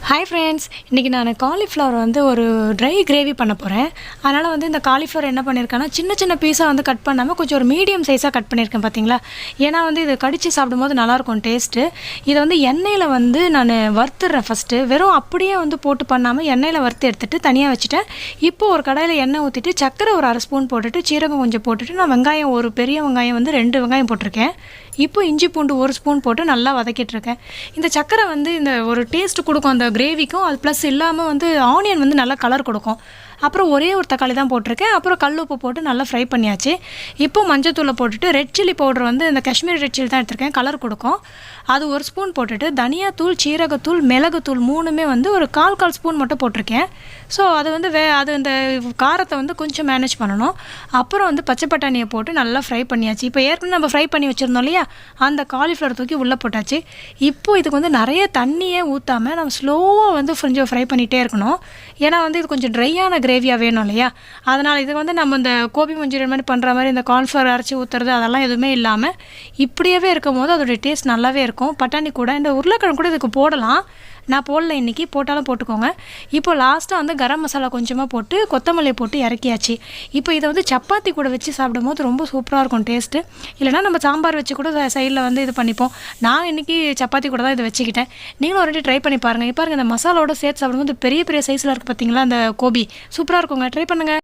Hi friends, இன்றைக்கி நான் cauliflower வந்து ஒரு ட்ரை கிரேவி பண்ண போகிறேன். அதனால் வந்து இந்த காலிஃப்ளவர் என்ன பண்ணியிருக்கேன்னா, சின்ன சின்ன பீஸாக வந்து கட் பண்ணாமல் கொஞ்சம் ஒரு மீடியம் சைஸாக கட் பண்ணியிருக்கேன் பார்த்தீங்களா. ஏன்னா வந்து இது கடித்து சாப்பிடும்போது நல்லாயிருக்கும் டேஸ்ட்டு. இதை வந்து எண்ணெயில் வந்து நான் வறுத்துடுறேன் ஃபஸ்ட்டு. வெறும் அப்படியே வந்து போட்டு பண்ணாமல் எண்ணெயில் வறுத்து எடுத்துகிட்டு தனியாக வச்சுட்டேன். இப்போது ஒரு கடாயில் எண்ணெய் ஊற்றிட்டு சர்க்கரை ஒரு அரை ஸ்பூன் போட்டுட்டு சீரகம் கொஞ்சம் போட்டுட்டு நான் வெங்காயம் ஒரு பெரிய வெங்காயம் வந்து 2 வெங்காயம் போட்டிருக்கேன். இப்போ இஞ்சி பூண்டு 1 ஸ்பூன் போட்டு நல்லா வதக்கிட்டுருக்கேன். இந்த சர்க்கரை வந்து இந்த ஒரு டேஸ்ட்டு கொடுக்கும் அந்த கிரேவிக்கும். அது ப்ளஸ் இல்லாமல் வந்து ஆனியன் வந்து நல்லா கலர் கொடுக்கும். அப்புறம் ஒரே ஒரு தக்காளி தான் போட்டிருக்கேன். அப்புறம் கல் உப்பு போட்டு நல்லா ஃப்ரை பண்ணியாச்சு. இப்போ மஞ்சத்தூளை போட்டுட்டு ரெட் சில்லி பவுடர் வந்து இந்த காஷ்மீரி ரெட் சில்லி தான் எடுத்திருக்கேன், கலர் கொடுக்கும். அது 1 ஸ்பூன் போட்டுட்டு தனியாத்தூள், சீரகத்தூள், மிளகுத்தூள் 3மே வந்து ஒரு கால் ஸ்பூன் மட்டும் போட்டிருக்கேன். ஸோ அது வந்து அது இந்த காரத்தை வந்து கொஞ்சம் மேனேஜ் பண்ணணும். அப்புறம் வந்து பச்சை பட்டாணியை போட்டு நல்லா ஃப்ரை பண்ணியாச்சு. இப்போ ஏற்கனவே நம்ம ஃப்ரை பண்ணி வச்சுருந்தோம் இல்லையா, அந்த காலிஃப்ளவர் தூக்கி உள்ளே போட்டாச்சு. இப்போது இதுக்கு வந்து நிறைய தண்ணியே ஊற்றாமல் நம்ம ஸ்லோவாக வந்து கொஞ்சம் ஃப்ரை பண்ணிகிட்டே இருக்கணும். ஏன்னா வந்து இது கொஞ்சம் ட்ரையான கிரேவியாக வேணும் இல்லையா. அதனால் இது வந்து நம்ம இந்த கோபி மஞ்சூரியன் மாதிரி பண்ணுற மாதிரி இந்த கார்ன்ஃப்ளவர் அரைச்சி ஊற்றுறது அதெல்லாம் எதுவுமே இல்லாமல் இப்படியே இருக்கும் போது அதோடய டேஸ்ட் நல்லாவே இருக்கும். பட்டாணி கூட இந்த உருளைக்கிழங்கு கூட இதுக்கு போடலாம். நான் போடல, இன்றைக்கி போட்டாலும் போட்டுக்கோங்க. இப்போ லாஸ்ட்டாக வந்து கரம் மசாலா கொஞ்சமாக போட்டு கொத்தமல்லி போட்டு இறக்கியாச்சு. இப்போ இதை வந்து சப்பாத்தி கூட வச்சு சாப்பிடும்போது ரொம்ப சூப்பராக இருக்கும் டேஸ்ட்டு. இல்லைனா நம்ம சாம்பார் வச்சு கூட சைடில் வந்து இது பண்ணிப்போம். நான் இன்றைக்கி சப்பாத்தி கூட தான் இதை வச்சுக்கிட்டேன். நீங்களும் ஒரு ட்ரை பண்ணி பாருங்கள். இப்போ பாருங்கள், இந்த மசாலாவோட சேர்த்து சாப்பிடும்போது பெரிய பெரிய சைஸில் இருக்குது பார்த்தீங்களா, அந்த கோபி சூப்பராக இருக்குங்க. ட்ரை பண்ணுங்கள்.